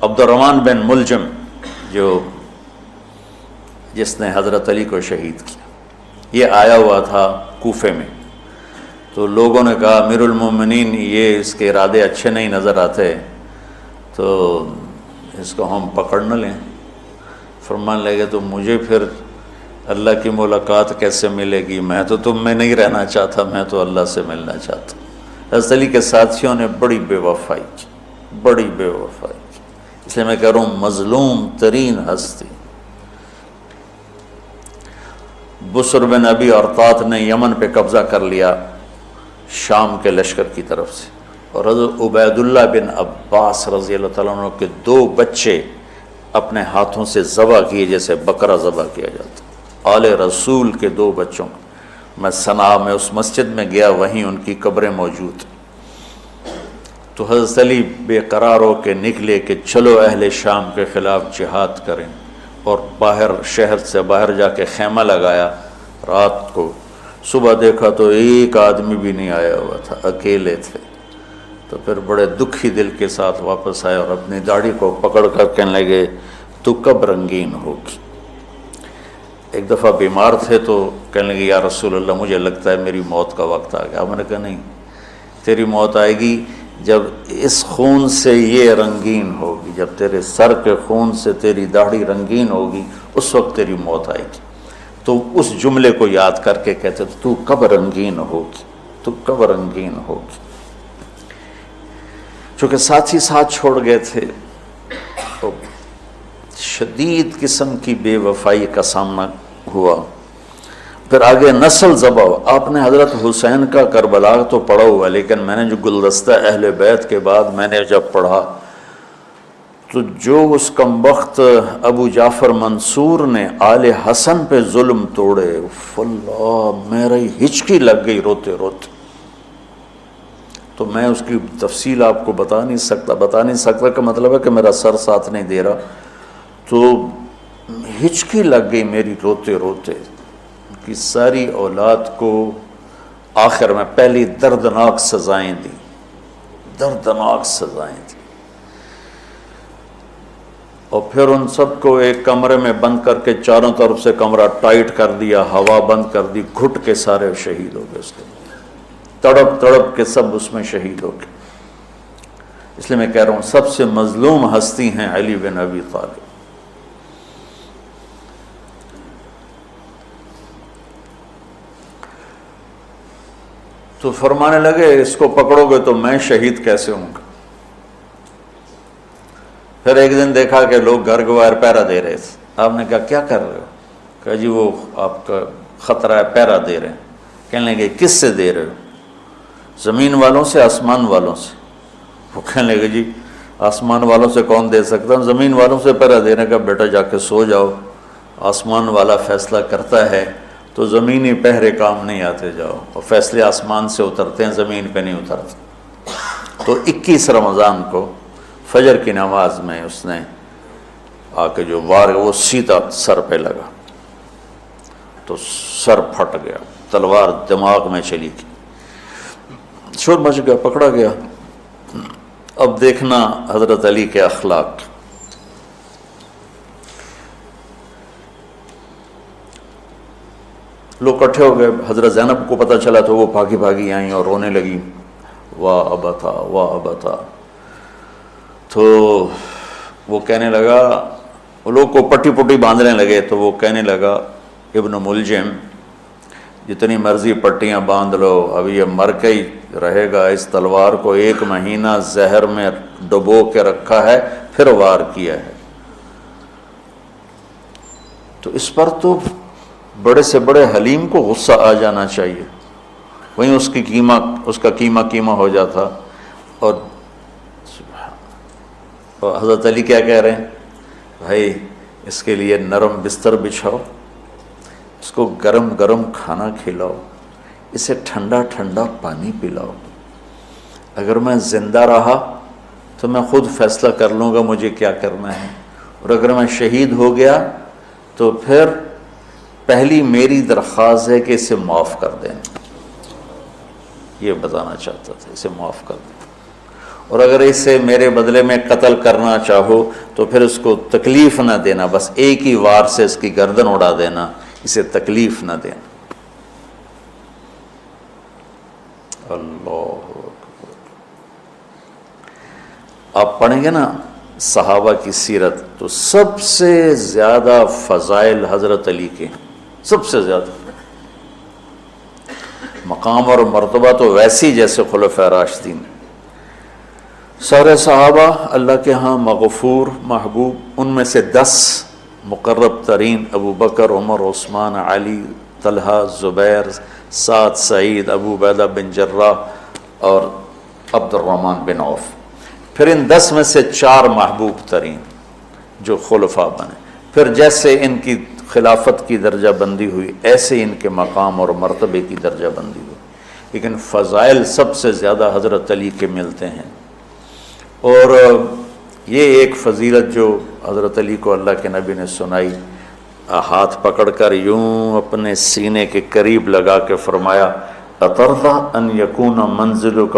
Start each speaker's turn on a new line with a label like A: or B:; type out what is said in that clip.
A: عبد الرحمن بن ملجم جس نے حضرت علی کو شہید کیا، یہ آیا ہوا تھا کوفے میں، تو لوگوں نے کہا امیر المومنین یہ اس کے ارادے اچھے نہیں نظر آتے، تو اس کو ہم پکڑ نہ لیں۔ فرمان لگے تو مجھے پھر اللہ کی ملاقات کیسے ملے گی؟ میں تو تم میں نہیں رہنا چاہتا، میں تو اللہ سے ملنا چاہتا۔ حضرت علی کے ساتھیوں نے بڑی بے وفائی کی، بڑی بے وفائی کی، اس لیے میں کہہ رہا ہوں مظلوم ترین ہستی۔ بسر بن ابی ارطاط نے یمن پہ قبضہ کر لیا شام کے لشکر کی طرف سے، اور حضرت عبید اللہ بن عباس رضی اللہ تعالیٰ عنہ کے 2 بچے اپنے ہاتھوں سے ذبح کیے جیسے بکرا ذبح کیا جاتا۔ آل رسول کے 2 بچوں، میں صنعاء میں اس مسجد میں گیا، وہیں ان کی قبریں موجود۔ تو حضرت علی بے قرار ہو کے نکلے کہ چلو اہل شام کے خلاف جہاد کریں، اور باہر شہر سے باہر جا کے خیمہ لگایا رات کو۔ صبح دیکھا تو ایک آدمی بھی نہیں آیا ہوا تھا، اکیلے تھے۔ تو پھر بڑے دکھی دل کے ساتھ واپس آئے اور اپنی داڑھی کو پکڑ کر کہنے لگے تو کب رنگین ہوگی؟ ایک دفعہ بیمار تھے تو کہنے لگے یا رسول اللہ مجھے لگتا ہے میری موت کا وقت آ گیا۔ میں نے کہا نہیں، تیری موت آئے گی جب اس خون سے یہ رنگین ہوگی، جب تیرے سر کے خون سے تیری داڑھی رنگین ہوگی اس وقت تیری موت آئے گی۔ تو اس جملے کو یاد کر کے کہتے تو کب رنگین ہوگی، تو کب رنگین ہوگی۔ چونکہ ساتھی ساتھ چھوڑ گئے تھے تو شدید قسم کی بے وفائی کا سامنا ہوا۔ پھر آگے نسل ذبح۔ آپ نے حضرت حسین کا کربلا تو پڑھا ہوا، لیکن میں نے جو گلدستہ اہل بیت کے بعد میں نے جب پڑھا تو جو اس کمبخت ابو جعفر منصور نے آل حسن پہ ظلم توڑے، اللہ میری ہچکی لگ گئی روتے روتے۔ تو میں اس کی تفصیل آپ کو بتا نہیں سکتا کا مطلب ہے کہ میرا سر ساتھ نہیں دے رہا، تو ہچکی لگ گئی میری روتے روتے کہ ساری اولاد کو آخر میں پہلی دردناک سزائیں دی، دردناک سزائیں دی، اور پھر ان سب کو ایک کمرے میں بند کر کے چاروں طرف سے کمرہ ٹائٹ کر دیا، ہوا بند کر دی، گھٹ کے سارے شہید ہو گئے، اس کے تڑپ تڑپ کے سب اس میں شہید ہو گئے۔ اس لیے میں کہہ رہا ہوں سب سے مظلوم ہستی ہیں علی بن ابی طالب۔ تو فرمانے لگے اس کو پکڑو گے تو میں شہید کیسے ہوں گا؟ پھر ایک دن دیکھا کہ لوگ گھر گوار پہرا دے رہے تھے۔ آپ نے کہا کیا کر رہے ہو؟ کہا جی وہ آپ کا خطرہ ہے، پہرا دے رہے ہیں۔ کہنے لگے کس سے دے رہے ہو؟ زمین والوں سے، آسمان والوں سے؟ وہ کہنے لگے جی آسمان والوں سے کون دے سکتا، زمین والوں سے پہرا دینے کا۔ بیٹا جا کے سو جاؤ، آسمان والا فیصلہ کرتا ہے، تو زمینی پہرے کام نہیں آتے، جاؤ، اور فیصلے آسمان سے اترتے ہیں، زمین پہ نہیں اترتے۔ تو 21 رمضان کو فجر کی نماز میں اس نے آ کے جو وار وہ سیدھا سر پہ لگا تو سر پھٹ گیا، تلوار دماغ میں چلی گئی، شور مچ گیا، پکڑا گیا۔ اب دیکھنا حضرت علی کے اخلاق۔ لوگ اکٹھے ہو گئے، حضرت زینب کو پتہ چلا تو وہ بھاگی بھاگی آئیں اور رونے لگی، واہ ابتا واہ ابتا۔ تو وہ کہنے لگا، وہ لوگ کو پٹی پٹی باندھنے لگے، تو وہ کہنے لگا ابن ملجم جتنی مرضی پٹیاں باندھ لو، اب یہ مر کے ہی رہے گا، اس تلوار کو 1 مہینہ زہر میں ڈبو کے رکھا ہے پھر وار کیا ہے۔ تو اس پر تو بڑے سے بڑے حلیم کو غصہ آ جانا چاہیے، وہیں اس کا قیمہ ہو جاتا۔ اور حضرت علی کیا کہہ رہے ہیں؟ بھائی اس کے لیے نرم بستر بچھاؤ، اس کو گرم گرم کھانا کھلاؤ، اسے ٹھنڈا ٹھنڈا پانی پلاؤ۔ اگر میں زندہ رہا تو میں خود فیصلہ کر لوں گا مجھے کیا کرنا ہے، اور اگر میں شہید ہو گیا تو پھر پہلی میری درخواست ہے کہ اسے معاف کر دیں۔ یہ بتانا چاہتا تھا، اسے معاف کر دیں۔ اور اگر اسے میرے بدلے میں قتل کرنا چاہو تو پھر اس کو تکلیف نہ دینا، بس ایک ہی وار سے اس کی گردن اڑا دینا، اسے تکلیف نہ دینا۔ اللہ اکبر۔ آپ پڑھیں گے نا صحابہ کی سیرت تو سب سے زیادہ فضائل حضرت علی کے، سب سے زیادہ مقام اور مرتبہ تو ویسی جیسے خلفائے راشدین۔ سارے صحابہ اللہ کے ہاں مغفور محبوب، ان میں سے 10 مقرب ترین ابو بکر، عمر، عثمان، علی، طلحہ، زبیر، سعد، سعید، ابو عبیدہ بن جراح اور عبد الرحمن بن عوف۔ پھر ان 10 میں سے 4 محبوب ترین جو خلفاء بنے، پھر جیسے ان کی خلافت کی درجہ بندی ہوئی ایسے ان کے مقام اور مرتبے کی درجہ بندی ہوئی، لیکن فضائل سب سے زیادہ حضرت علی کے ملتے ہیں۔ اور یہ ایک فضیلت جو حضرت علی کو اللہ کے نبی نے سنائی، ہاتھ پکڑ کر یوں اپنے سینے کے قریب لگا کے فرمایا، اَتَرْضَىٰ أَنْ يَكُونَ مَنْزِلُكَ